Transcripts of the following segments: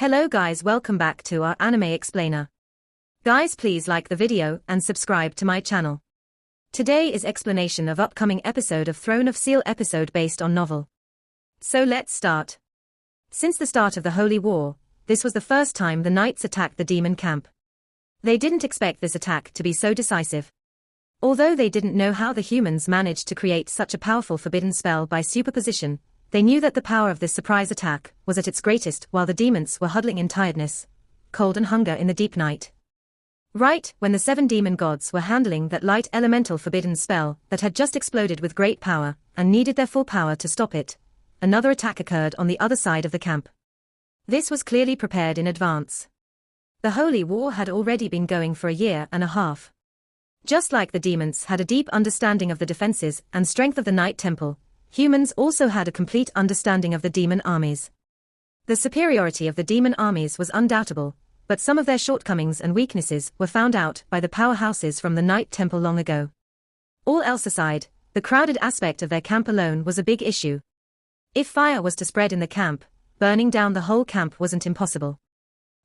Hello guys, welcome back to our anime explainer. Guys, please like the video and subscribe to my channel. Today is explanation of upcoming episode of Throne of Steel episode based on novel. So let's start. Since the start of the Holy War, this was the first time the knights attacked the demon camp. They didn't expect this attack to be so decisive. Although they didn't know how the humans managed to create such a powerful forbidden spell by superposition, they knew that the power of this surprise attack was at its greatest while the demons were huddling in tiredness, cold and hunger in the deep night. Right when the 7 demon gods were handling that light elemental forbidden spell that had just exploded with great power and needed their full power to stop it, another attack occurred on the other side of the camp. This was clearly prepared in advance. The Holy War had already been going for a year and a half. Just like the demons had a deep understanding of the defenses and strength of the Night Temple, humans also had a complete understanding of the demon armies. The superiority of the demon armies was undoubtable, but some of their shortcomings and weaknesses were found out by the powerhouses from the Night Temple long ago. All else aside, the crowded aspect of their camp alone was a big issue. If fire was to spread in the camp, burning down the whole camp wasn't impossible.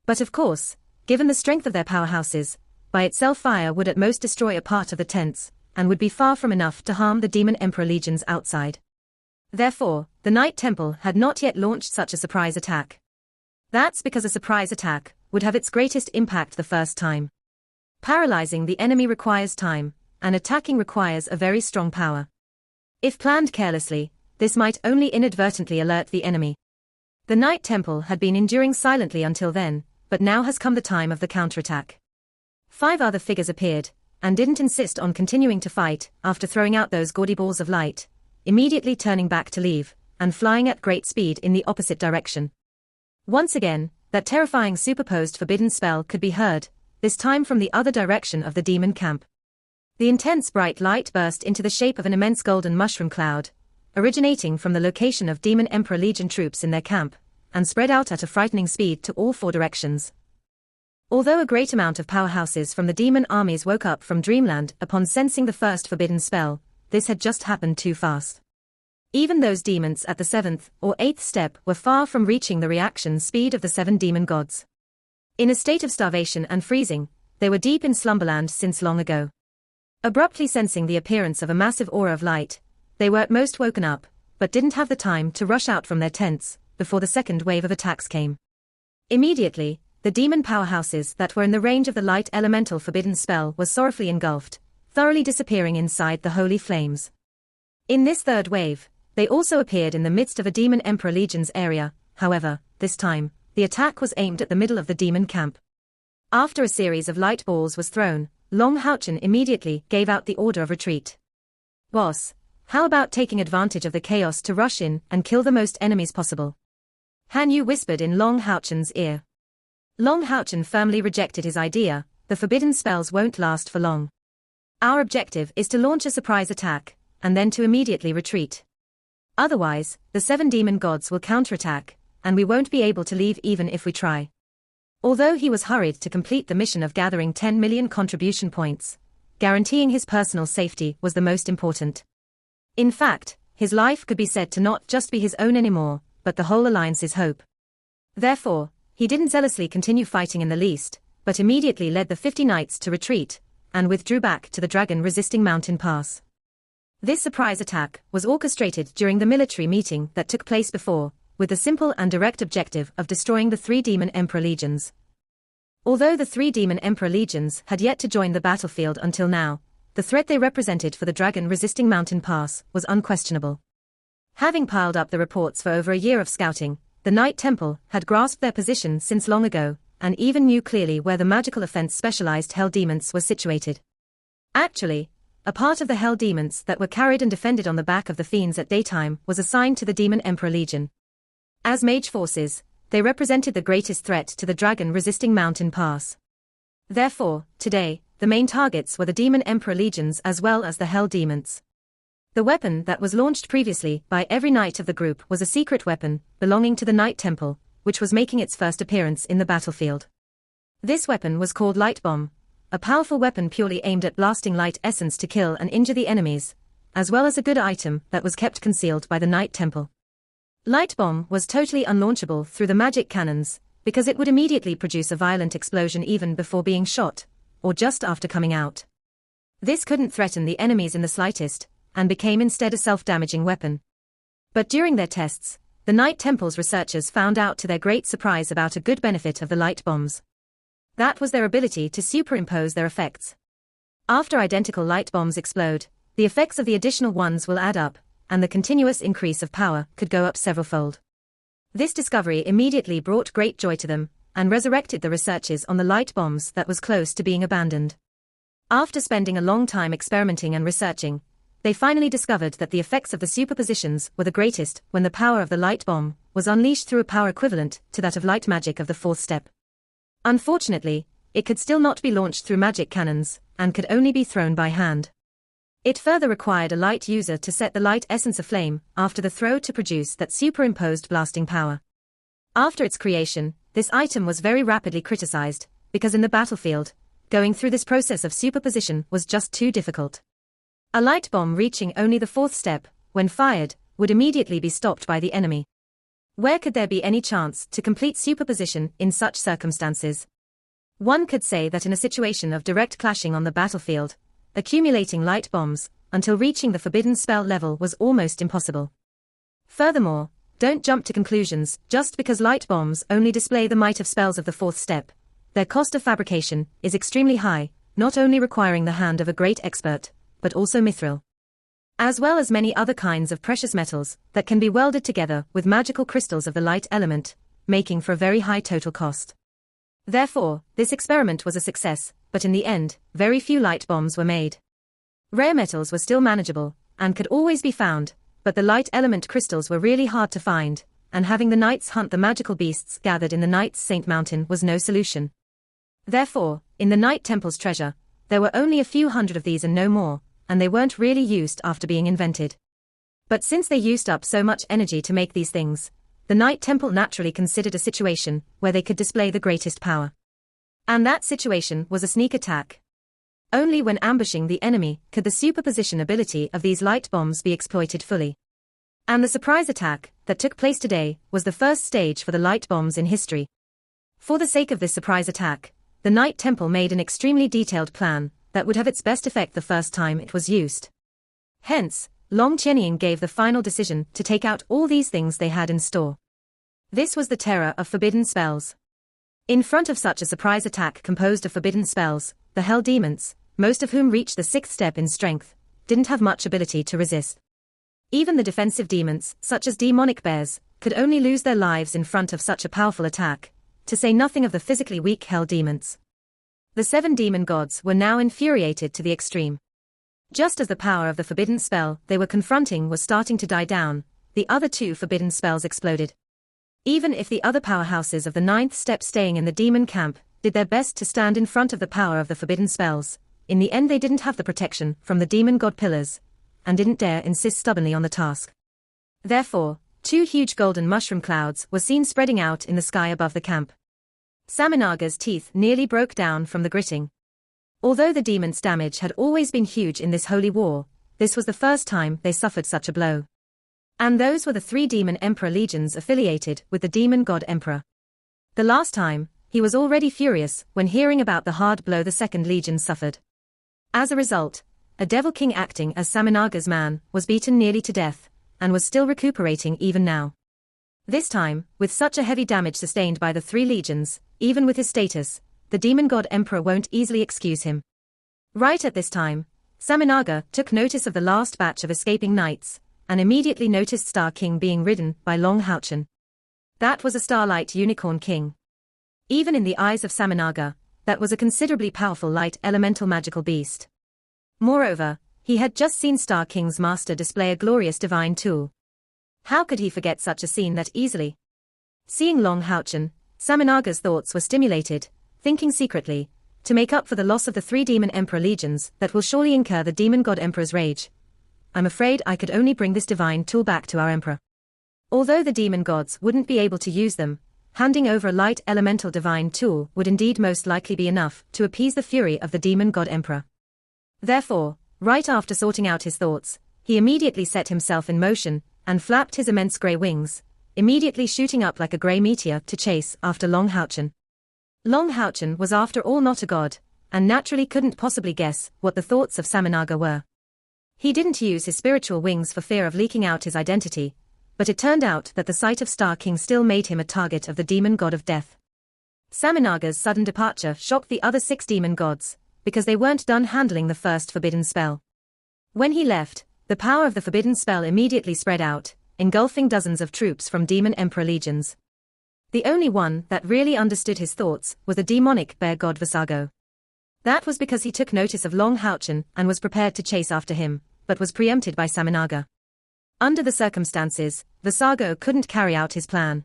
But of course, given the strength of their powerhouses, by itself fire would at most destroy a part of the tents, and would be far from enough to harm the demon emperor legions outside. Therefore, the Night Temple had not yet launched such a surprise attack. That's because a surprise attack would have its greatest impact the first time. Paralyzing the enemy requires time, and attacking requires a very strong power. If planned carelessly, this might only inadvertently alert the enemy. The Night Temple had been enduring silently until then, but now has come the time of the counterattack. 5 other figures appeared, and didn't insist on continuing to fight after throwing out those gaudy balls of light, immediately turning back to leave, and flying at great speed in the opposite direction. Once again, that terrifying superposed forbidden spell could be heard, this time from the other direction of the demon camp. The intense bright light burst into the shape of an immense golden mushroom cloud, originating from the location of Demon Emperor Legion troops in their camp, and spread out at a frightening speed to all 4 directions. Although a great amount of powerhouses from the demon armies woke up from dreamland upon sensing the first forbidden spell, this had just happened too fast. Even those demons at the 7th or 8th step were far from reaching the reaction speed of the 7 demon gods. In a state of starvation and freezing, they were deep in slumberland since long ago. Abruptly sensing the appearance of a massive aura of light, they were at most woken up, but didn't have the time to rush out from their tents before the second wave of attacks came. Immediately, the demon powerhouses that were in the range of the light elemental forbidden spell were sorrowfully engulfed, thoroughly disappearing inside the holy flames. In this third wave, they also appeared in the midst of a demon emperor legion's area. However, this time, the attack was aimed at the middle of the demon camp. After a series of light balls was thrown, Long Houchen immediately gave out the order of retreat. "Boss, how about taking advantage of the chaos to rush in and kill the most enemies possible?" Han Yu whispered in Long Houchen's ear. Long Houchen firmly rejected his idea. "The forbidden spells won't last for long. Our objective is to launch a surprise attack, and then to immediately retreat. Otherwise, the 7 demon gods will counterattack, and we won't be able to leave even if we try." Although he was hurried to complete the mission of gathering 10 million contribution points, guaranteeing his personal safety was the most important. In fact, his life could be said to not just be his own anymore, but the whole alliance's hope. Therefore, he didn't zealously continue fighting in the least, but immediately led the 50 knights to retreat, and withdrew back to the dragon-resisting mountain pass. This surprise attack was orchestrated during the military meeting that took place before, with the simple and direct objective of destroying the 3 demon emperor legions. Although the 3 demon emperor legions had yet to join the battlefield until now, the threat they represented for the dragon-resisting mountain pass was unquestionable. Having piled up the reports for over a year of scouting, the Night Temple had grasped their position since long ago, and even knew clearly where the magical offense-specialized Hell Demons were situated. Actually, a part of the Hell Demons that were carried and defended on the back of the Fiends at daytime was assigned to the Demon Emperor Legion. As mage forces, they represented the greatest threat to the dragon-resisting mountain pass. Therefore, today, the main targets were the Demon Emperor Legions as well as the Hell Demons. The weapon that was launched previously by every knight of the group was a secret weapon belonging to the Night Temple, which was making its first appearance in the battlefield. This weapon was called Light Bomb, a powerful weapon purely aimed at blasting light essence to kill and injure the enemies, as well as a good item that was kept concealed by the Night Temple. Light Bomb was totally unlaunchable through the magic cannons, because it would immediately produce a violent explosion even before being shot, or just after coming out. This couldn't threaten the enemies in the slightest, and became instead a self-damaging weapon. But during their tests, the Knight Temple's researchers found out to their great surprise about a good benefit of the light bombs. That was their ability to superimpose their effects. After identical light bombs explode, the effects of the additional ones will add up, and the continuous increase of power could go up several-fold. This discovery immediately brought great joy to them, and resurrected the researches on the light bombs that was close to being abandoned. After spending a long time experimenting and researching, they finally discovered that the effects of the superpositions were the greatest when the power of the light bomb was unleashed through a power equivalent to that of light magic of the fourth step. Unfortunately, it could still not be launched through magic cannons, and could only be thrown by hand. It further required a light user to set the light essence aflame after the throw to produce that superimposed blasting power. After its creation, this item was very rapidly criticized, because in the battlefield, going through this process of superposition was just too difficult. A light bomb reaching only the fourth step, when fired, would immediately be stopped by the enemy. Where could there be any chance to complete superposition in such circumstances? One could say that in a situation of direct clashing on the battlefield, accumulating light bombs until reaching the forbidden spell level was almost impossible. Furthermore, don't jump to conclusions just because light bombs only display the might of spells of the fourth step. Their cost of fabrication is extremely high, not only requiring the hand of a great expert, but also mithril, as well as many other kinds of precious metals that can be welded together with magical crystals of the light element, making for a very high total cost. Therefore, this experiment was a success, but in the end, very few light bombs were made. Rare metals were still manageable, and could always be found, but the light element crystals were really hard to find, and having the knights hunt the magical beasts gathered in the Knights' Saint Mountain was no solution. Therefore, in the Knight Temple's treasure, there were only a few hundred of these and no more, and they weren't really used after being invented. But since they used up so much energy to make these things, the Knight Temple naturally considered a situation where they could display the greatest power. And that situation was a sneak attack. Only when ambushing the enemy could the superposition ability of these light bombs be exploited fully. And the surprise attack that took place today was the first stage for the light bombs in history. For the sake of this surprise attack, the Knight Temple made an extremely detailed plan that would have its best effect the first time it was used. Hence, Long Qianying gave the final decision to take out all these things they had in store. This was the terror of forbidden spells. In front of such a surprise attack composed of forbidden spells, the Hell Demons, most of whom reached the sixth step in strength, didn't have much ability to resist. Even the defensive demons, such as demonic bears, could only lose their lives in front of such a powerful attack, to say nothing of the physically weak Hell Demons. The 7 demon gods were now infuriated to the extreme. Just as the power of the forbidden spell they were confronting was starting to die down, the other 2 forbidden spells exploded. Even if the other powerhouses of the 9th step staying in the demon camp did their best to stand in front of the power of the forbidden spells, in the end they didn't have the protection from the demon god pillars, and didn't dare insist stubbornly on the task. Therefore, 2 huge golden mushroom clouds were seen spreading out in the sky above the camp. Saminaga's teeth nearly broke down from the gritting. Although the demons' damage had always been huge in this holy war, this was the first time they suffered such a blow. And those were the 3 demon emperor legions affiliated with the demon god emperor. The last time, he was already furious when hearing about the hard blow the 2nd legion suffered. As a result, a devil king acting as Saminaga's man was beaten nearly to death, and was still recuperating even now. This time, with such a heavy damage sustained by the 3 legions, even with his status, the demon god emperor won't easily excuse him. Right at this time, Saminaga took notice of the last batch of escaping knights, and immediately noticed Star King being ridden by Long Houchen. That was a starlight unicorn king. Even in the eyes of Saminaga, that was a considerably powerful light elemental magical beast. Moreover, he had just seen Star King's master display a glorious divine tool. How could he forget such a scene that easily? Seeing Long Houchen, Saminaga's thoughts were stimulated, thinking secretly, to make up for the loss of the 3 demon emperor legions that will surely incur the demon god emperor's rage. I'm afraid I could only bring this divine tool back to our emperor. Although the demon gods wouldn't be able to use them, handing over a light elemental divine tool would indeed most likely be enough to appease the fury of the demon god emperor. Therefore, right after sorting out his thoughts, he immediately set himself in motion, and flapped his immense grey wings, immediately shooting up like a grey meteor to chase after Long Houchen. Long Houchen was after all not a god, and naturally couldn't possibly guess what the thoughts of Saminaga were. He didn't use his spiritual wings for fear of leaking out his identity, but it turned out that the sight of Star King still made him a target of the demon god of death. Saminaga's sudden departure shocked the other 6 demon gods, because they weren't done handling the first forbidden spell. When he left, the power of the forbidden spell immediately spread out, engulfing dozens of troops from demon emperor legions. The only one that really understood his thoughts was the demonic bear god Visago. That was because he took notice of Long Houchen and was prepared to chase after him, but was preempted by Saminaga. Under the circumstances, Visago couldn't carry out his plan.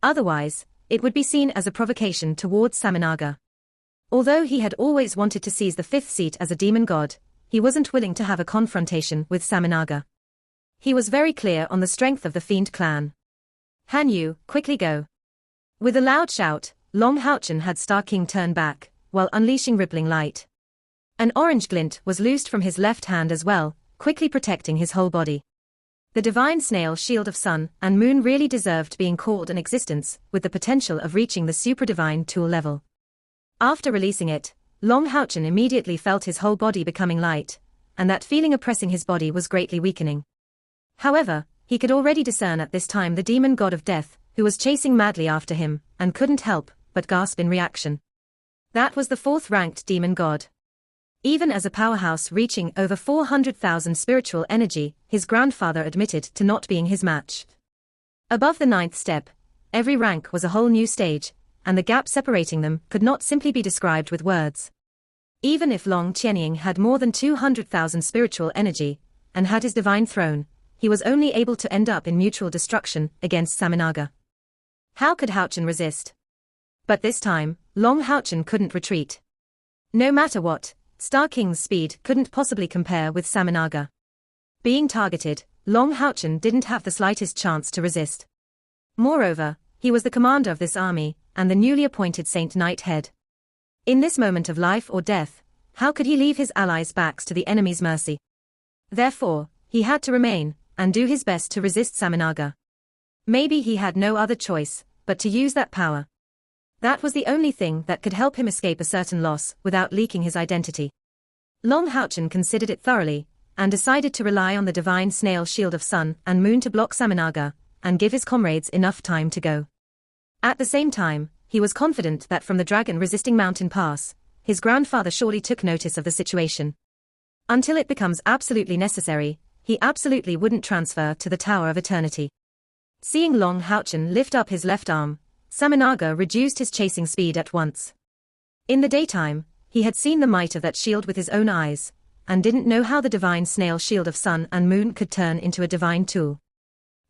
Otherwise, it would be seen as a provocation towards Saminaga. Although he had always wanted to seize the 5th seat as a demon god, he wasn't willing to have a confrontation with Saminaga. He was very clear on the strength of the Fiend clan. Han Yu, quickly go. With a loud shout, Long Houchen had Star King turn back, while unleashing rippling light. An orange glint was loosed from his left hand as well, quickly protecting his whole body. The divine snail shield of sun and moon really deserved being called an existence, with the potential of reaching the super-divine tool level. After releasing it, Long Houchen immediately felt his whole body becoming light, and that feeling oppressing his body was greatly weakening. However, he could already discern at this time the demon god of death, who was chasing madly after him, and couldn't help but gasp in reaction. That was the 4th-ranked demon god. Even as a powerhouse reaching over 400,000 spiritual energy, his grandfather admitted to not being his match. Above the 9th step, every rank was a whole new stage, and the gap separating them could not simply be described with words. Even if Long Qianying had more than 200,000 spiritual energy, and had his divine throne, he was only able to end up in mutual destruction against Saminaga. How could Houchen resist? But this time, Long Houchen couldn't retreat. No matter what, Star King's speed couldn't possibly compare with Saminaga. Being targeted, Long Houchen didn't have the slightest chance to resist. Moreover, he was the commander of this army, and the newly appointed Saint Knight head. In this moment of life or death, how could he leave his allies' backs to the enemy's mercy? Therefore, he had to remain, and do his best to resist Saminaga. Maybe he had no other choice, but to use that power. That was the only thing that could help him escape a certain loss without leaking his identity. Long Houchen considered it thoroughly, and decided to rely on the divine snail shield of sun and moon to block Saminaga, and give his comrades enough time to go. At the same time, he was confident that from the dragon-resisting mountain pass, his grandfather surely took notice of the situation. Until it becomes absolutely necessary, he absolutely wouldn't transfer to the Tower of Eternity. Seeing Long Houchen lift up his left arm, Saminaga reduced his chasing speed at once. In the daytime, he had seen the might of that shield with his own eyes, and didn't know how the divine snail shield of sun and moon could turn into a divine tool.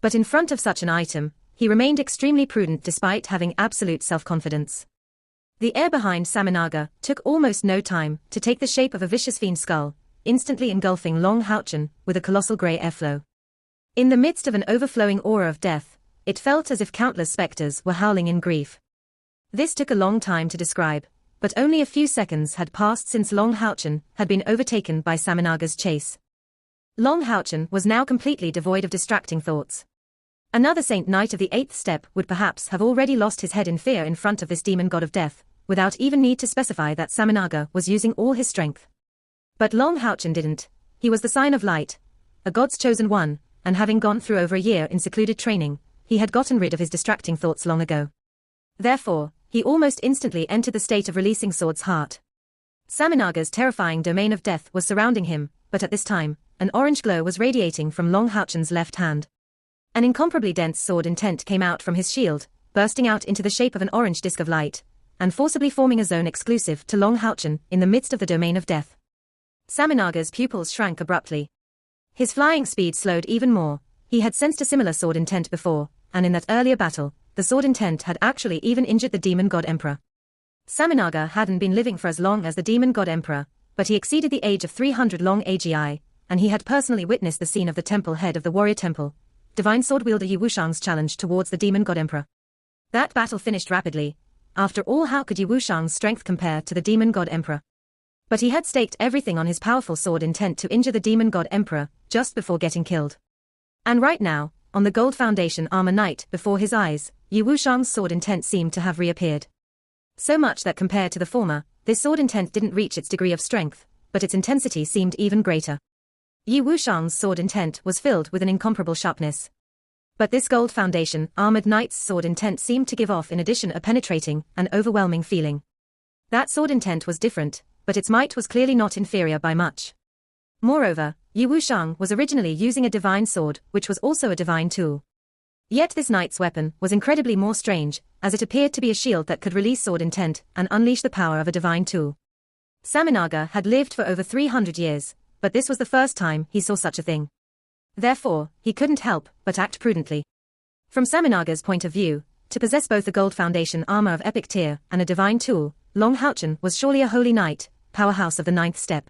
But in front of such an item, he remained extremely prudent despite having absolute self-confidence. The air behind Saminaga took almost no time to take the shape of a vicious fiend skull, instantly engulfing Long Houchen with a colossal grey airflow. In the midst of an overflowing aura of death, it felt as if countless spectres were howling in grief. This took a long time to describe, but only a few seconds had passed since Long Houchen had been overtaken by Saminaga's chase. Long Houchen was now completely devoid of distracting thoughts. Another Saint Knight of the 8th step would perhaps have already lost his head in fear in front of this demon god of death, without even need to specify that Saminaga was using all his strength. But Long Houchen didn't. He was the sign of light, a god's chosen one, and having gone through over a year in secluded training, he had gotten rid of his distracting thoughts long ago. Therefore, he almost instantly entered the state of releasing Sword's Heart. Saminaga's terrifying domain of death was surrounding him, but at this time, an orange glow was radiating from Long Houchen's left hand. An incomparably dense sword intent came out from his shield, bursting out into the shape of an orange disk of light, and forcibly forming a zone exclusive to Long Houchen in the midst of the domain of death. Saminaga's pupils shrank abruptly. His flying speed slowed even more. He had sensed a similar sword intent before, and in that earlier battle, the sword intent had actually even injured the demon god emperor. Saminaga hadn't been living for as long as the demon god emperor, but he exceeded the age of 300 long AGI, and he had personally witnessed the scene of the temple head of the warrior temple, divine sword wielder Yu Wushang's challenge towards the demon god emperor. That battle finished rapidly. After all, how could Yu Wushang's strength compare to the demon god emperor? But he had staked everything on his powerful sword intent to injure the demon god emperor just before getting killed. And right now, on the gold foundation armor knight before his eyes, Yi Wuxiang's sword intent seemed to have reappeared. So much that compared to the former, this sword intent didn't reach its degree of strength, but its intensity seemed even greater. Yi Wuxiang's sword intent was filled with an incomparable sharpness. But this gold foundation armored knight's sword intent seemed to give off in addition a penetrating and overwhelming feeling. That sword intent was different, but its might was clearly not inferior by much. Moreover, Yi Wuxiang was originally using a divine sword, which was also a divine tool. Yet this knight's weapon was incredibly more strange, as it appeared to be a shield that could release sword intent and unleash the power of a divine tool. Saminaga had lived for over 300 years, but this was the first time he saw such a thing. Therefore, he couldn't help but act prudently. From Saminaga's point of view, to possess both the gold foundation armor of epic tier and a divine tool, Long Haochen was surely a holy knight, powerhouse of the 9th step.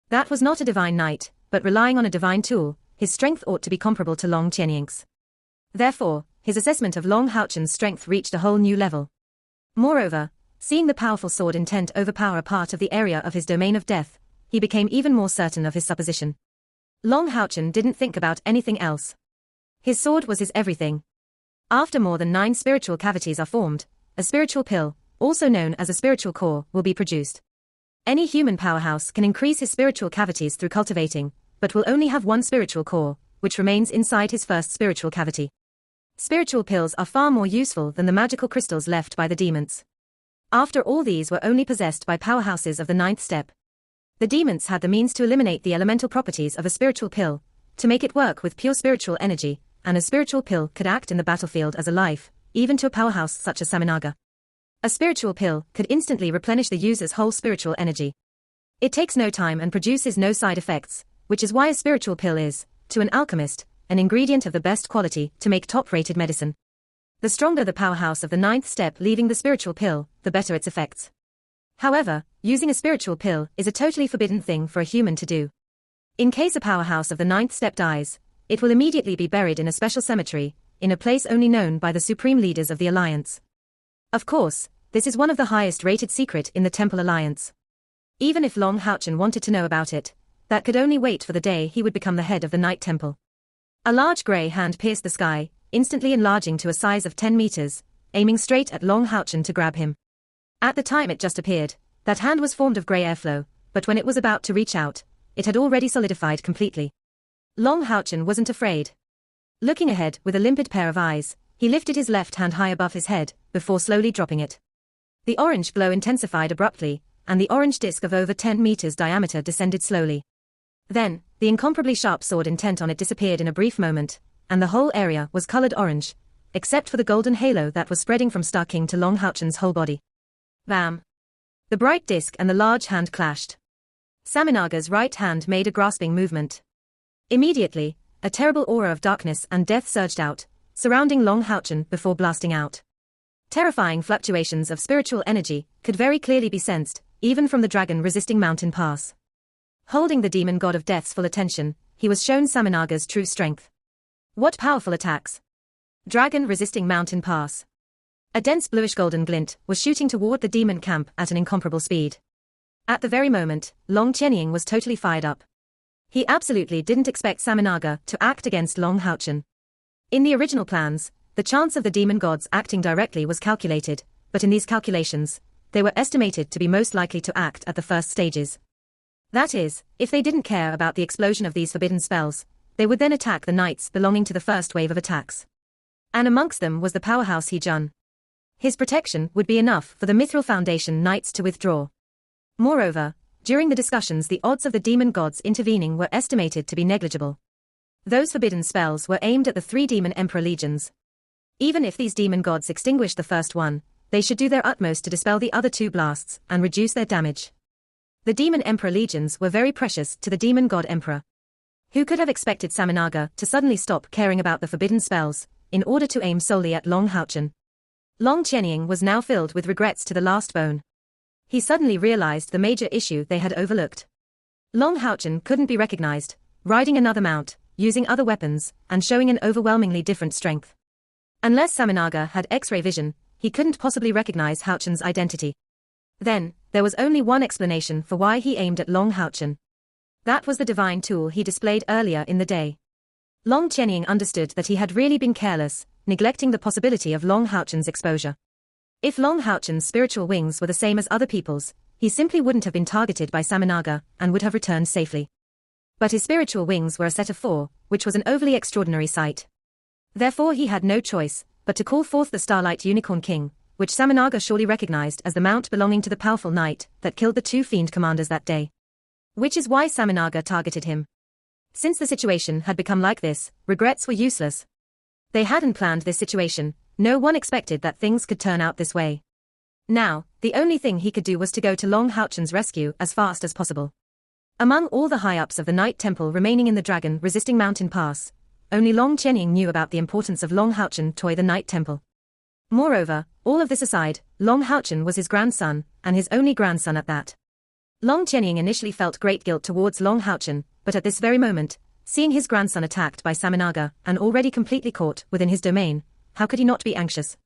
That was not a divine knight, but relying on a divine tool, his strength ought to be comparable to Long Qianying's. Therefore, his assessment of Long Haochen's strength reached a whole new level. Moreover, seeing the powerful sword intent overpower a part of the area of his domain of death, he became even more certain of his supposition. Long Haochen didn't think about anything else. His sword was his everything. After more than 9 spiritual cavities are formed, a spiritual pill, also known as a spiritual core, will be produced. Any human powerhouse can increase his spiritual cavities through cultivating, but will only have one spiritual core, which remains inside his first spiritual cavity. Spiritual pills are far more useful than the magical crystals left by the demons. After all, these were only possessed by powerhouses of the 9th step. The demons had the means to eliminate the elemental properties of a spiritual pill, to make it work with pure spiritual energy, and a spiritual pill could act in the battlefield as a life, even to a powerhouse such as Saminaga. A spiritual pill could instantly replenish the user's whole spiritual energy. It takes no time and produces no side effects, which is why a spiritual pill is, to an alchemist, an ingredient of the best quality to make top-rated medicine. The stronger the powerhouse of the 9th step leaving the spiritual pill, the better its effects. However, using a spiritual pill is a totally forbidden thing for a human to do. In case a powerhouse of the 9th step dies, it will immediately be buried in a special cemetery, in a place only known by the supreme leaders of the Alliance. Of course, this is one of the highest-rated secret in the Temple Alliance. Even if Long Haochen wanted to know about it, that could only wait for the day he would become the head of the Night Temple. A large grey hand pierced the sky, instantly enlarging to a size of 10 meters, aiming straight at Long Haochen to grab him. At the time it just appeared, that hand was formed of grey airflow, but when it was about to reach out, it had already solidified completely. Long Haochen wasn't afraid. Looking ahead with a limpid pair of eyes, he lifted his left hand high above his head, before slowly dropping it. The orange glow intensified abruptly, and the orange disc of over 10 meters diameter descended slowly. Then, the incomparably sharp sword intent on it disappeared in a brief moment, and the whole area was colored orange, except for the golden halo that was spreading from Star King to Long Haochen's whole body. Bam! The bright disc and the large hand clashed. Saminaga's right hand made a grasping movement. Immediately, a terrible aura of darkness and death surged out, surrounding Long Haochen before blasting out. Terrifying fluctuations of spiritual energy could very clearly be sensed, even from the dragon-resisting mountain pass. Holding the demon god of death's full attention, he was shown Saminaga's true strength. What powerful attacks! Dragon-resisting mountain pass. A dense bluish-golden glint was shooting toward the demon camp at an incomparable speed. At the very moment, Long Qianying was totally fired up. He absolutely didn't expect Saminaga to act against Long Haochen. In the original plans, the chance of the demon gods acting directly was calculated, but in these calculations, they were estimated to be most likely to act at the first stages. That is, if they didn't care about the explosion of these forbidden spells, they would then attack the knights belonging to the first wave of attacks. And amongst them was the powerhouse He Jun. His protection would be enough for the Mithril Foundation knights to withdraw. Moreover, during the discussions the odds of the demon gods intervening were estimated to be negligible. Those forbidden spells were aimed at the 3 demon emperor legions. Even if these demon gods extinguished the first one, they should do their utmost to dispel the other 2 blasts and reduce their damage. The demon emperor legions were very precious to the demon god emperor. Who could have expected Saminaga to suddenly stop caring about the forbidden spells, in order to aim solely at Long Haochen? Long Qianying was now filled with regrets to the last bone. He suddenly realized the major issue they had overlooked. Long Haochen couldn't be recognized, riding another mount, using other weapons, and showing an overwhelmingly different strength. Unless Saminaga had X-ray vision, he couldn't possibly recognize Haochen's identity. Then, there was only one explanation for why he aimed at Long Haochen. That was the divine tool he displayed earlier in the day. Long Chenying understood that he had really been careless, neglecting the possibility of Long Haochen's exposure. If Long Haochen's spiritual wings were the same as other people's, he simply wouldn't have been targeted by Saminaga and would have returned safely. But his spiritual wings were a set of 4, which was an overly extraordinary sight. Therefore he had no choice but to call forth the Starlight Unicorn King, which Saminaga surely recognized as the mount belonging to the powerful knight that killed the 2 fiend commanders that day. Which is why Saminaga targeted him. Since the situation had become like this, regrets were useless. They hadn't planned this situation, no one expected that things could turn out this way. Now, the only thing he could do was to go to Long Haochen's rescue as fast as possible. Among all the high-ups of the Night Temple remaining in the dragon-resisting mountain pass, only Long Chenying knew about the importance of Long Haochen the Night Temple. Moreover, all of this aside, Long Haochen was his grandson, and his only grandson at that. Long Chenying initially felt great guilt towards Long Haochen, but at this very moment, seeing his grandson attacked by Saminaga and already completely caught within his domain, how could he not be anxious?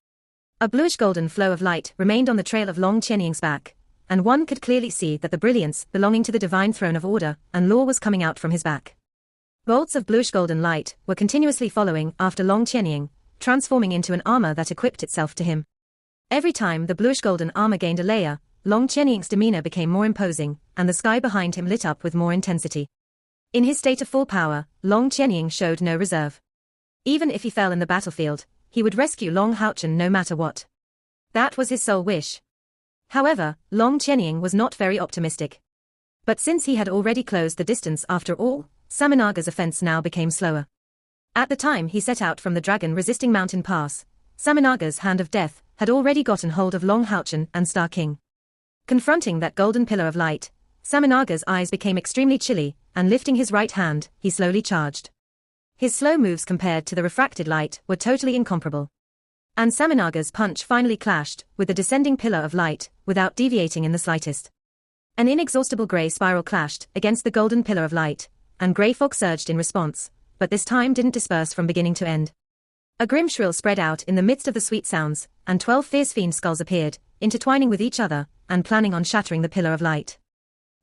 A bluish-golden flow of light remained on the trail of Long Chenying's back, and one could clearly see that the brilliance belonging to the divine throne of order and law was coming out from his back. Bolts of bluish-golden light were continuously following after Long Chenying, transforming into an armor that equipped itself to him. Every time the bluish-golden armor gained a layer, Long Chenying's demeanor became more imposing, and the sky behind him lit up with more intensity. In his state of full power, Long Chenying showed no reserve. Even if he fell in the battlefield, he would rescue Long Haochen no matter what. That was his sole wish. However, Long Chenying was not very optimistic. But since he had already closed the distance after all, Saminaga's offense now became slower. At the time he set out from the dragon-resisting mountain pass, Saminaga's hand of death had already gotten hold of Long Haochen and Star King. Confronting that golden pillar of light, Saminaga's eyes became extremely chilly, and lifting his right hand, he slowly charged. His slow moves compared to the refracted light were totally incomparable. And Saminaga's punch finally clashed with the descending pillar of light, without deviating in the slightest. An inexhaustible grey spiral clashed against the golden pillar of light, and grey fog surged in response, but this time didn't disperse from beginning to end. A grim shrill spread out in the midst of the sweet sounds, and 12 fierce fiend skulls appeared, intertwining with each other, and planning on shattering the pillar of light.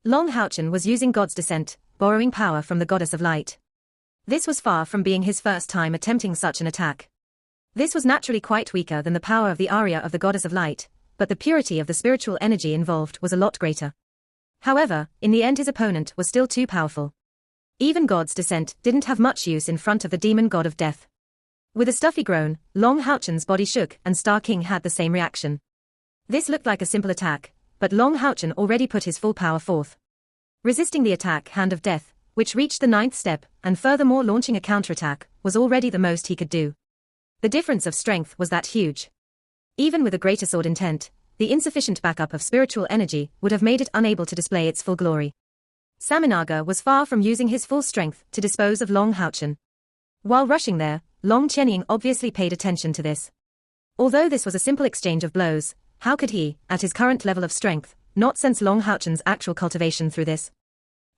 Long Haochen was using God's descent, borrowing power from the goddess of light. This was far from being his first time attempting such an attack. This was naturally quite weaker than the power of the aria of the goddess of light, but the purity of the spiritual energy involved was a lot greater. However, in the end his opponent was still too powerful. Even God's descent didn't have much use in front of the demon god of death. With a stuffy groan, Long Haochen's body shook and Star King had the same reaction. This looked like a simple attack, but Long Haochen already put his full power forth. Resisting the attack Hand of Death, which reached the 9th step, and furthermore launching a counterattack, was already the most he could do. The difference of strength was that huge. Even with a greater sword intent, the insufficient backup of spiritual energy would have made it unable to display its full glory. Saminaga was far from using his full strength to dispose of Long Haochen. While rushing there, Long Chenying obviously paid attention to this. Although this was a simple exchange of blows, how could he, at his current level of strength, not sense Long Haochen's actual cultivation through this?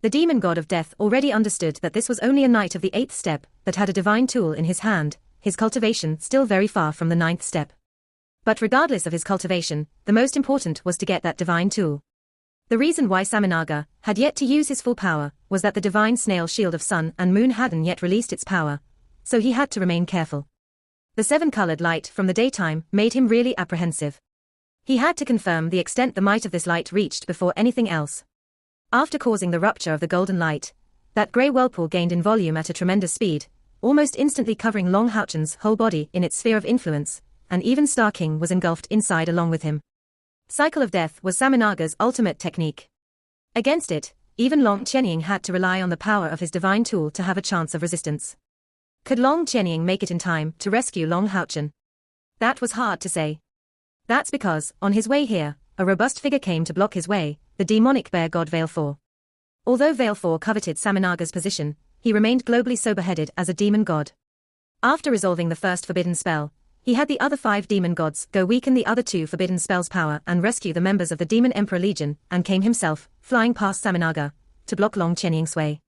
The demon god of death already understood that this was only a knight of the 8th step that had a divine tool in his hand, his cultivation still very far from the 9th step. But regardless of his cultivation, the most important was to get that divine tool. The reason why Saminaga had yet to use his full power was that the divine snail shield of sun and moon hadn't yet released its power, so he had to remain careful. The 7-colored light from the daytime made him really apprehensive. He had to confirm the extent the might of this light reached before anything else. After causing the rupture of the golden light, that grey whirlpool gained in volume at a tremendous speed, almost instantly covering Long Haochen's whole body in its sphere of influence, and even Star King was engulfed inside along with him. Cycle of Death was Saminaga's ultimate technique. Against it, even Long Chenying had to rely on the power of his divine tool to have a chance of resistance. Could Long Chenying make it in time to rescue Long Haochen? That was hard to say. That's because, on his way here, a robust figure came to block his way, the demonic bear god Veilfor. Although Veilfor coveted Saminaga's position, he remained globally sober-headed as a demon god. After resolving the first forbidden spell, he had the other 5 demon gods go weaken the other 2 forbidden spells' power and rescue the members of the Demon Emperor Legion, and came himself, flying past Saminaga, to block Long Chenying's way.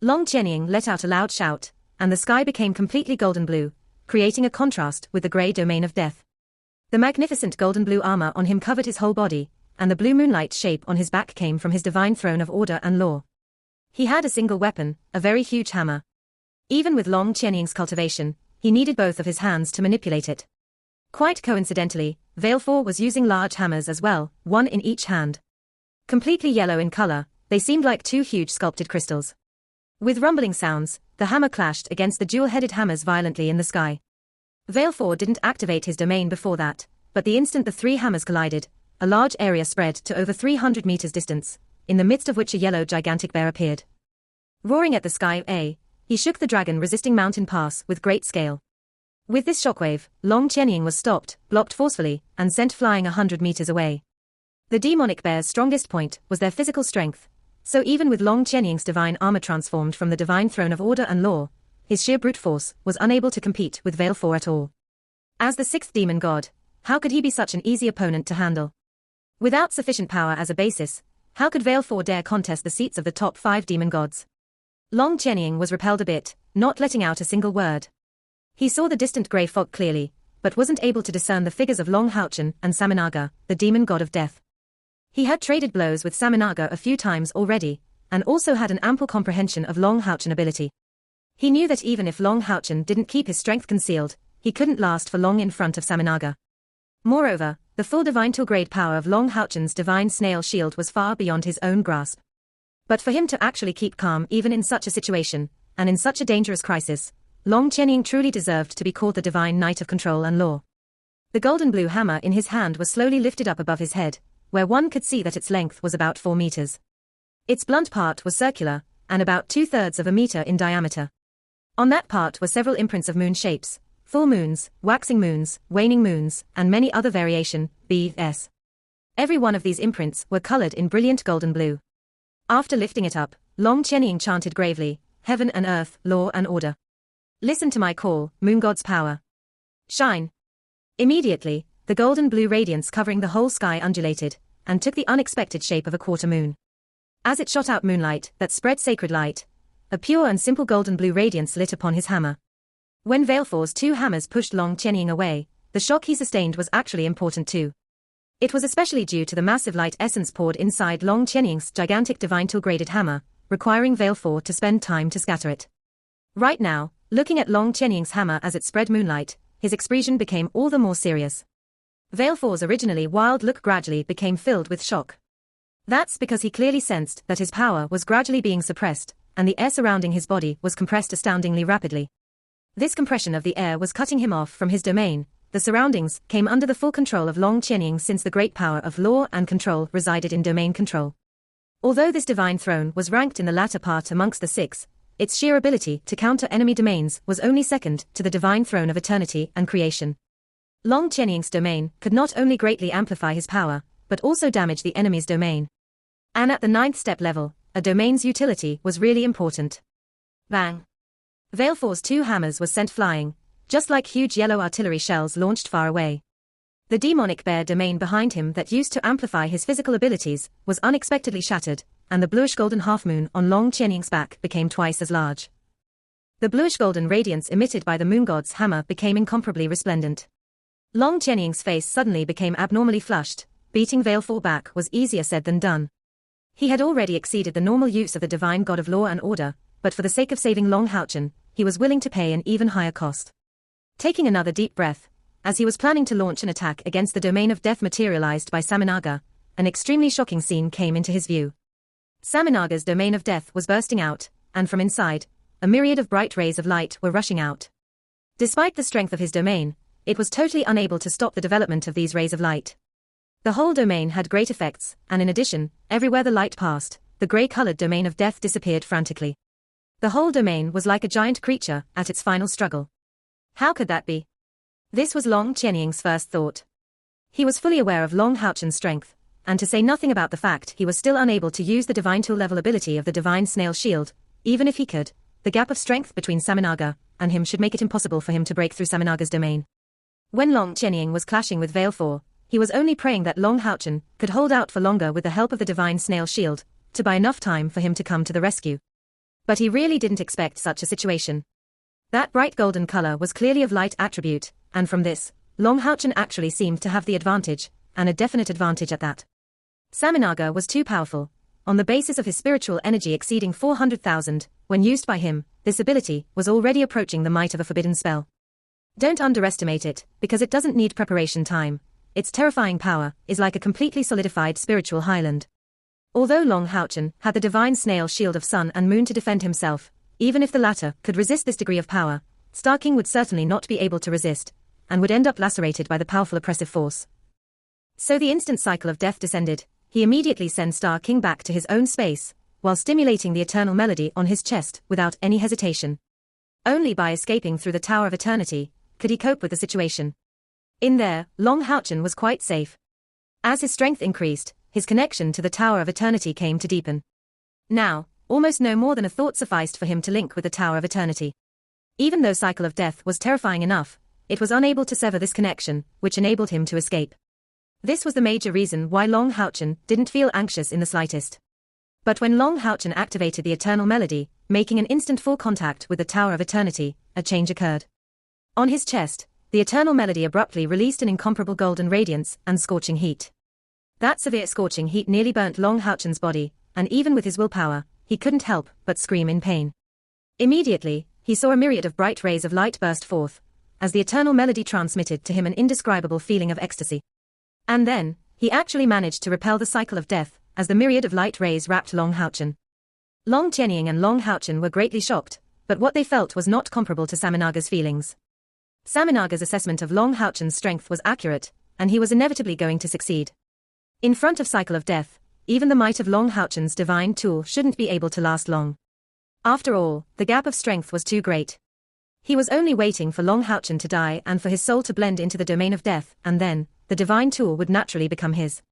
Long Chenying let out a loud shout, and the sky became completely golden blue, creating a contrast with the grey domain of death. The magnificent golden blue armor on him covered his whole body, and the blue moonlight shape on his back came from his divine throne of order and law. He had a single weapon, a very huge hammer. Even with Long Qianying's cultivation, he needed both of his hands to manipulate it. Quite coincidentally, Valefor was using large hammers as well, one in each hand. Completely yellow in color, they seemed like two huge sculpted crystals. With rumbling sounds, the hammer clashed against the dual-headed hammers violently in the sky. Valefor didn't activate his domain before that, but the instant the three hammers collided, a large area spread to over 300 meters distance, in the midst of which a yellow gigantic bear appeared. Roaring at the sky, he shook the dragon-resisting mountain pass with great scale. With this shockwave, Long Qianying was stopped, blocked forcefully, and sent flying 100 meters away. The demonic bear's strongest point was their physical strength, so even with Long Qianying's divine armor transformed from the divine throne of order and law, his sheer brute force was unable to compete with Valefor at all. As the sixth demon god, how could he be such an easy opponent to handle? Without sufficient power as a basis, how could Valefor dare contest the seats of the top 5 demon gods? Long Qianying was repelled a bit, not letting out a single word. He saw the distant grey fog clearly, but wasn't able to discern the figures of Long Houchen and Saminaga, the demon god of death. He had traded blows with Saminaga a few times already, and also had an ample comprehension of Long Houchen ability. He knew that even if Long Houchen didn't keep his strength concealed, he couldn't last for long in front of Saminaga. Moreover, the full divine grade power of Long Houchen's divine snail shield was far beyond his own grasp. But for him to actually keep calm even in such a situation, and in such a dangerous crisis, Long Qianying truly deserved to be called the divine knight of control and law. The golden blue hammer in his hand was slowly lifted up above his head, where one could see that its length was about 4 meters. Its blunt part was circular, and about 2/3 of a meter in diameter. On that part were several imprints of moon shapes, full moons, waxing moons, waning moons, and many other variation, B.S. Every one of these imprints were colored in brilliant golden blue. After lifting it up, Long Qianying chanted gravely, "Heaven and earth, law and order. Listen to my call, moon god's power. Shine." Immediately, the golden blue radiance covering the whole sky undulated, and took the unexpected shape of a quarter moon. As it shot out moonlight that spread sacred light, a pure and simple golden blue radiance lit upon his hammer. When Valefor's 2 hammers pushed Long Qianying away, the shock he sustained was actually important too. It was especially due to the massive light essence poured inside Long Qianying's gigantic divine tool-graded hammer, requiring Valefor to spend time to scatter it. Right now, looking at Long Qianying's hammer as it spread moonlight, his expression became all the more serious. Valefor's originally wild look gradually became filled with shock. That's because he clearly sensed that his power was gradually being suppressed, and the air surrounding his body was compressed astoundingly rapidly. This compression of the air was cutting him off from his domain. The surroundings came under the full control of Long Qianying since the great power of law and control resided in domain control. Although this divine throne was ranked in the latter part amongst the 6, its sheer ability to counter enemy domains was only second to the divine throne of eternity and creation. Long Qianying's domain could not only greatly amplify his power, but also damage the enemy's domain. And at the 9th step level, a domain's utility was really important. Bang! Valefor's 2 hammers were sent flying, just like huge yellow artillery shells launched far away. The demonic bear domain behind him that used to amplify his physical abilities was unexpectedly shattered, and the bluish-golden half-moon on Long Qianying's back became twice as large. The bluish-golden radiance emitted by the moon god's hammer became incomparably resplendent. Long Qianying's face suddenly became abnormally flushed. Beating Valefor back was easier said than done. He had already exceeded the normal use of the divine god of law and order, but for the sake of saving Long Houchen, he was willing to pay an even higher cost. Taking another deep breath, as he was planning to launch an attack against the domain of death materialized by Saminaga, an extremely shocking scene came into his view. Saminaga's domain of death was bursting out, and from inside, a myriad of bright rays of light were rushing out. Despite the strength of his domain, it was totally unable to stop the development of these rays of light. The whole domain had great effects, and in addition, everywhere the light passed, the grey-colored domain of death disappeared frantically. The whole domain was like a giant creature at its final struggle. How could that be? This was Long Qianying's first thought. He was fully aware of Long Houchen's strength, and to say nothing about the fact he was still unable to use the divine tool-level ability of the divine snail shield, even if he could, the gap of strength between Saminaga and him should make it impossible for him to break through Saminaga's domain. When Long Qianying was clashing with Valefor, he was only praying that Long Houchen could hold out for longer with the help of the divine snail shield, to buy enough time for him to come to the rescue. But he really didn't expect such a situation. That bright golden color was clearly of light attribute, and from this, Long Houchen actually seemed to have the advantage, and a definite advantage at that. Saminaga was too powerful, on the basis of his spiritual energy exceeding 400,000, when used by him, this ability was already approaching the might of a forbidden spell. Don't underestimate it, because it doesn't need preparation time. Its terrifying power is like a completely solidified spiritual highland. Although Long Houchen had the divine snail shield of sun and moon to defend himself, even if the latter could resist this degree of power, Star King would certainly not be able to resist, and would end up lacerated by the powerful oppressive force. So the instant cycle of death descended, he immediately sent Star King back to his own space, while stimulating the eternal melody on his chest without any hesitation. Only by escaping through the Tower of Eternity could he cope with the situation. In there, Long Houchen was quite safe. As his strength increased, his connection to the Tower of Eternity came to deepen. Now, almost no more than a thought sufficed for him to link with the Tower of Eternity. Even though Cycle of Death was terrifying enough, it was unable to sever this connection, which enabled him to escape. This was the major reason why Long Houchen didn't feel anxious in the slightest. But when Long Houchen activated the Eternal Melody, making an instant full contact with the Tower of Eternity, a change occurred. On his chest, the Eternal Melody abruptly released an incomparable golden radiance and scorching heat. That severe scorching heat nearly burnt Long Houchen's body, and even with his willpower, he couldn't help but scream in pain. Immediately, he saw a myriad of bright rays of light burst forth, as the Eternal Melody transmitted to him an indescribable feeling of ecstasy. And then, he actually managed to repel the Cycle of Death, as the myriad of light rays wrapped Long Houchen. Long Qianying and Long Houchen were greatly shocked, but what they felt was not comparable to Saminaga's feelings. Saminaga's assessment of Long Houchen's strength was accurate, and he was inevitably going to succeed. In front of Cycle of Death, even the might of Long Houchen's divine tool shouldn't be able to last long. After all, the gap of strength was too great. He was only waiting for Long Houchen to die and for his soul to blend into the domain of death, and then, the divine tool would naturally become his.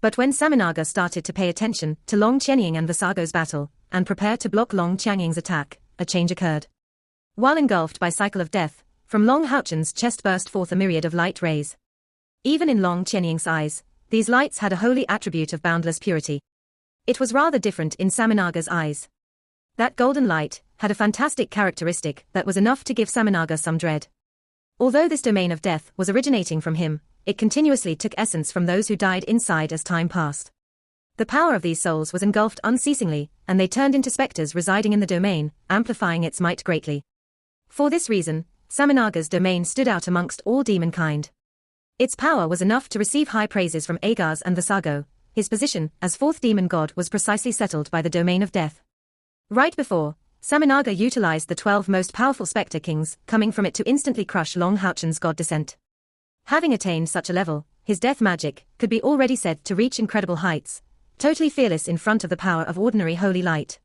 But when Saminaga started to pay attention to Long Qianying and Visago's battle, and prepare to block Long Qianying's attack, a change occurred. While engulfed by Cycle of Death, from Long Houchen's chest burst forth a myriad of light rays. Even in Long Qianying's eyes, these lights had a holy attribute of boundless purity. It was rather different in Saminaga's eyes. That golden light had a fantastic characteristic that was enough to give Saminaga some dread. Although this domain of death was originating from him, it continuously took essence from those who died inside as time passed. The power of these souls was engulfed unceasingly, and they turned into specters residing in the domain, amplifying its might greatly. For this reason, Saminaga's domain stood out amongst all demonkind. Its power was enough to receive high praises from Agars and Visago. His position as fourth demon god was precisely settled by the domain of death. Right before, Saminaga utilized the 12 most powerful Spectre Kings coming from it to instantly crush Long Houchen's god descent. Having attained such a level, his death magic could be already said to reach incredible heights, totally fearless in front of the power of ordinary holy light.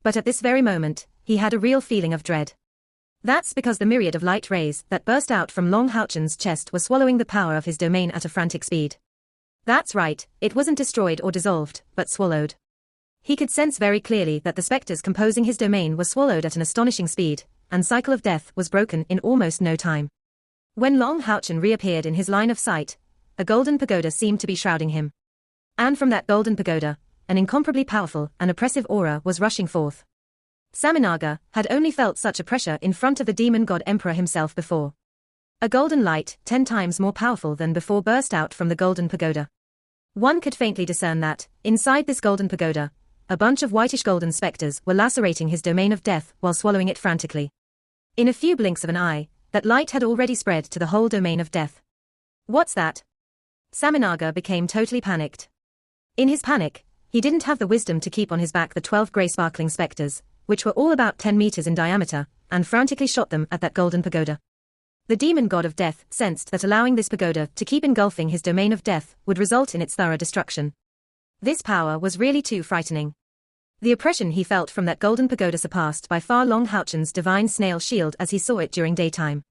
But at this very moment, he had a real feeling of dread. That's because the myriad of light rays that burst out from Long Houchen's chest were swallowing the power of his domain at a frantic speed. That's right, it wasn't destroyed or dissolved, but swallowed. He could sense very clearly that the specters composing his domain were swallowed at an astonishing speed, and Cycle of Death was broken in almost no time. When Long Houchen reappeared in his line of sight, a golden pagoda seemed to be shrouding him. And from that golden pagoda, an incomparably powerful and oppressive aura was rushing forth. Saminaga had only felt such a pressure in front of the demon god emperor himself before. A golden light, 10 times more powerful than before, burst out from the golden pagoda. One could faintly discern that, inside this golden pagoda, a bunch of whitish golden specters were lacerating his domain of death while swallowing it frantically. In a few blinks of an eye, that light had already spread to the whole domain of death. What's that? Saminaga became totally panicked. In his panic, he didn't have the wisdom to keep on his back the 12 grey sparkling specters, which were all about 10 meters in diameter, and frantically shot them at that golden pagoda. The demon god of death sensed that allowing this pagoda to keep engulfing his domain of death would result in its thorough destruction. This power was really too frightening. The oppression he felt from that golden pagoda surpassed by far Long Houchen's divine snail shield as he saw it during daytime.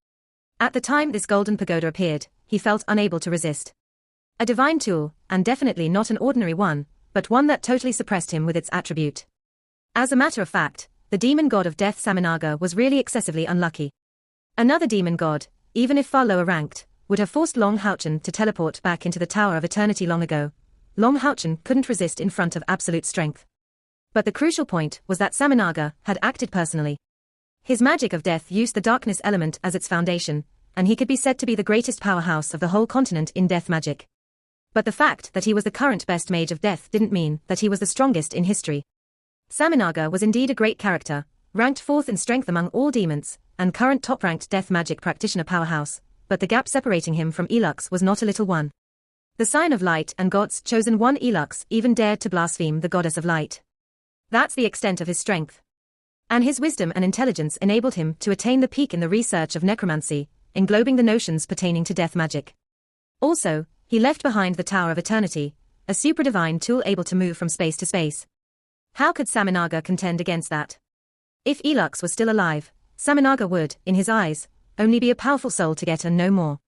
At the time this golden pagoda appeared, he felt unable to resist. A divine tool, and definitely not an ordinary one, but one that totally suppressed him with its attribute. As a matter of fact, the demon god of death Saminaga was really excessively unlucky. Another demon god, even if far lower ranked, would have forced Long Houchen to teleport back into the Tower of Eternity long ago. Long Houchen couldn't resist in front of absolute strength. But the crucial point was that Saminaga had acted personally. His magic of death used the darkness element as its foundation, and he could be said to be the greatest powerhouse of the whole continent in death magic. But the fact that he was the current best mage of death didn't mean that he was the strongest in history. Saminaga was indeed a great character, ranked 4th in strength among all demons, and current top-ranked death magic practitioner powerhouse, but the gap separating him from Elux was not a little one. The sign of light and God's chosen one Elux even dared to blaspheme the goddess of light. That's the extent of his strength. And his wisdom and intelligence enabled him to attain the peak in the research of necromancy, englobing the notions pertaining to death magic. Also, he left behind the Tower of Eternity, a supradivine tool able to move from space to space. How could Saminaga contend against that? If Elux was still alive, Saminaga would, in his eyes, only be a powerful soul to get and no more.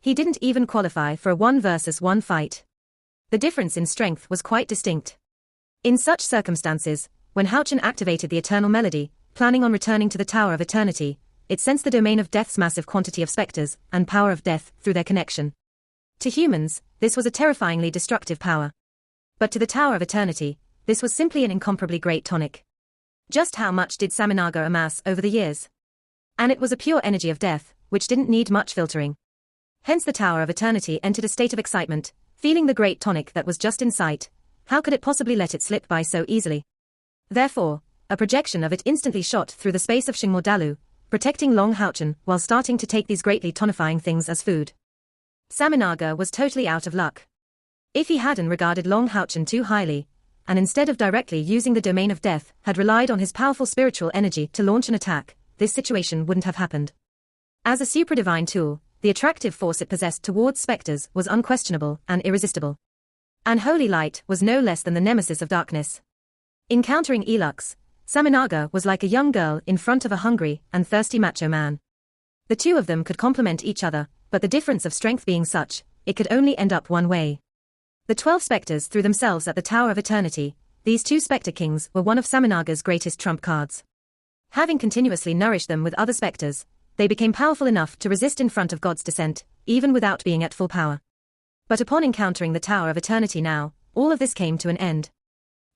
He didn't even qualify for a 1 versus 1 fight. The difference in strength was quite distinct. In such circumstances, when Houchen activated the Eternal Melody, planning on returning to the Tower of Eternity, it sensed the domain of death's massive quantity of specters and power of death through their connection. To humans, this was a terrifyingly destructive power. But to the Tower of Eternity, this was simply an incomparably great tonic. Just how much did Saminaga amass over the years? And it was a pure energy of death, which didn't need much filtering. Hence the Tower of Eternity entered a state of excitement, feeling the great tonic that was just in sight. How could it possibly let it slip by so easily? Therefore, a projection of it instantly shot through the space of Shingmordalu, protecting Long Houchen while starting to take these greatly tonifying things as food. Saminaga was totally out of luck. If he hadn't regarded Long Houchen too highly, and instead of directly using the domain of death, had relied on his powerful spiritual energy to launch an attack, this situation wouldn't have happened. As a supradivine tool, the attractive force it possessed towards specters was unquestionable and irresistible. And holy light was no less than the nemesis of darkness. Encountering Elux, Saminaga was like a young girl in front of a hungry and thirsty macho man. The two of them could complement each other, but the difference of strength being such, it could only end up one way. The 12 specters threw themselves at the Tower of Eternity. These 2 specter kings were one of Saminaga's greatest trump cards. Having continuously nourished them with other specters, they became powerful enough to resist in front of God's descent, even without being at full power. But upon encountering the Tower of Eternity now, all of this came to an end.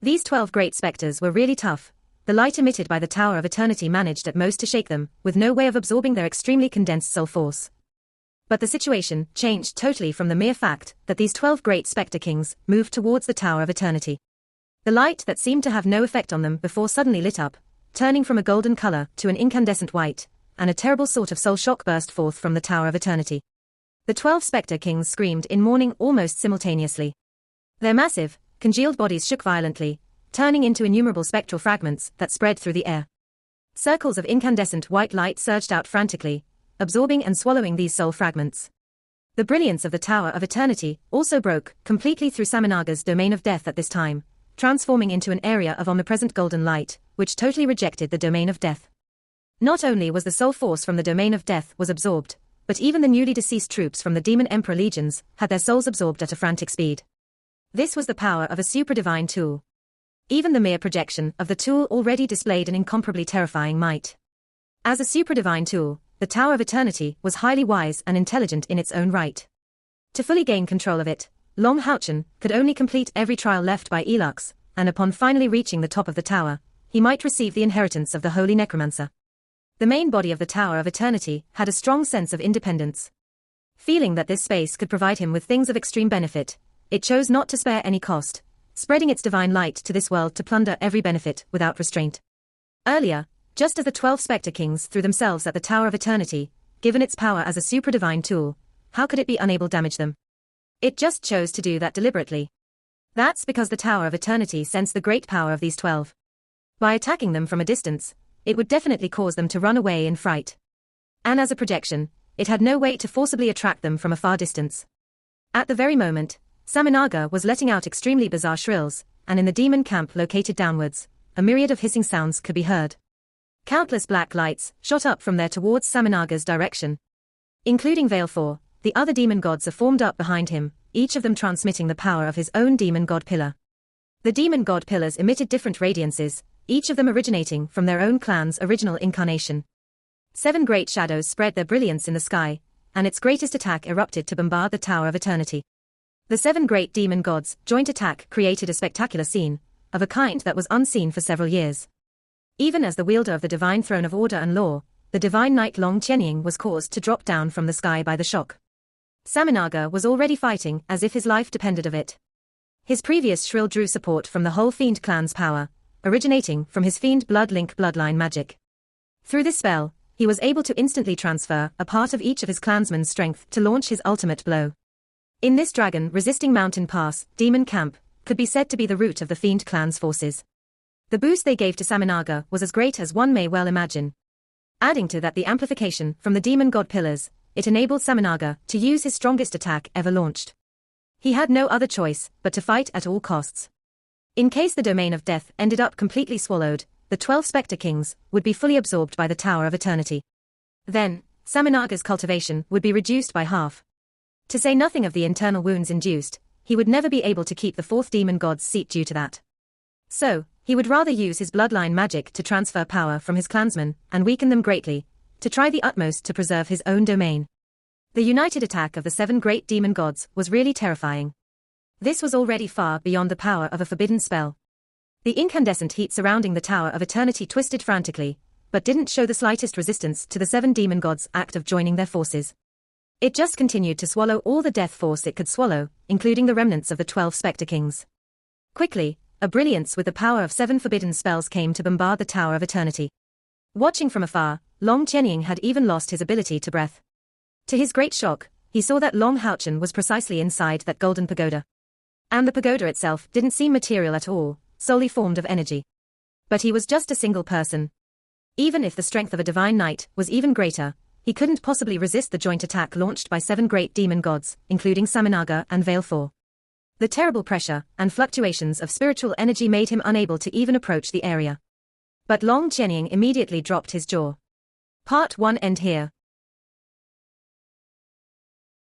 These 12 great specters were really tough. The light emitted by the Tower of Eternity managed at most to shake them, with no way of absorbing their extremely condensed soul force. But the situation changed totally from the mere fact that these 12 great specter kings moved towards the Tower of Eternity. The light that seemed to have no effect on them before suddenly lit up, turning from a golden color to an incandescent white, and a terrible sort of soul shock burst forth from the Tower of Eternity. The 12 specter kings screamed in mourning almost simultaneously. Their massive, congealed bodies shook violently, turning into innumerable spectral fragments that spread through the air. Circles of incandescent white light surged out frantically, absorbing and swallowing these soul fragments. The brilliance of the Tower of Eternity also broke completely through Saminaga's domain of death at this time, transforming into an area of omnipresent golden light, which totally rejected the domain of death. Not only was the soul force from the domain of death was absorbed, but even the newly deceased troops from the Demon Emperor legions had their souls absorbed at a frantic speed. This was the power of a supradivine tool. Even the mere projection of the tool already displayed an incomparably terrifying might. As a supradivine tool, the Tower of Eternity was highly wise and intelligent in its own right. To fully gain control of it, Long Houchen could only complete every trial left by Elux, and upon finally reaching the top of the tower, he might receive the inheritance of the Holy Necromancer. The main body of the Tower of Eternity had a strong sense of independence. Feeling that this space could provide him with things of extreme benefit, it chose not to spare any cost, spreading its divine light to this world to plunder every benefit without restraint. Earlier, just as the 12 Spectre Kings threw themselves at the Tower of Eternity, given its power as a supradivine tool, how could it be unable to damage them? It just chose to do that deliberately. That's because the Tower of Eternity sensed the great power of these 12. By attacking them from a distance, it would definitely cause them to run away in fright. And as a projection, it had no way to forcibly attract them from a far distance. At the very moment, Saminaga was letting out extremely bizarre shrills, and in the demon camp located downwards, a myriad of hissing sounds could be heard. Countless black lights shot up from there towards Saminaga's direction. Including Veilfor, the other demon gods are formed up behind him, each of them transmitting the power of his own demon god pillar. The demon god pillars emitted different radiances, each of them originating from their own clan's original incarnation. 7 great shadows spread their brilliance in the sky, and its greatest attack erupted to bombard the Tower of Eternity. The 7 great demon gods' joint attack created a spectacular scene, of a kind that was unseen for several years. Even as the wielder of the divine throne of order and law, the divine knight Long Qianying was caused to drop down from the sky by the shock. Saminaga was already fighting as if his life depended of it. His previous shrill drew support from the whole Fiend clan's power, originating from his fiend blood link bloodline magic. Through this spell, he was able to instantly transfer a part of each of his clansmen's strength to launch his ultimate blow. In this dragon-resisting mountain pass, demon camp could be said to be the root of the fiend clan's forces. The boost they gave to Saminaga was as great as one may well imagine. Adding to that the amplification from the demon god pillars, it enabled Saminaga to use his strongest attack ever launched. He had no other choice but to fight at all costs. In case the domain of death ended up completely swallowed, the 12 Spectre Kings would be fully absorbed by the Tower of Eternity. Then, Saminaga's cultivation would be reduced by half. To say nothing of the internal wounds induced, he would never be able to keep the fourth demon god's seat due to that. So, he would rather use his bloodline magic to transfer power from his clansmen and weaken them greatly, to try the utmost to preserve his own domain. The united attack of the 7 great demon gods was really terrifying. This was already far beyond the power of a forbidden spell. The incandescent heat surrounding the Tower of Eternity twisted frantically, but didn't show the slightest resistance to the 7 demon gods' act of joining their forces. It just continued to swallow all the death force it could swallow, including the remnants of the 12 Spectre Kings. Quickly, a brilliance with the power of 7 forbidden spells came to bombard the Tower of Eternity. Watching from afar, Long Qianying had even lost his ability to breath. To his great shock, he saw that Long Haochen was precisely inside that golden pagoda. And the pagoda itself didn't seem material at all, solely formed of energy. But he was just a single person. Even if the strength of a divine knight was even greater, he couldn't possibly resist the joint attack launched by 7 great demon gods, including Saminaga and Veil 4. The terrible pressure and fluctuations of spiritual energy made him unable to even approach the area. But Long Qianying immediately dropped his jaw. Part 1 end here.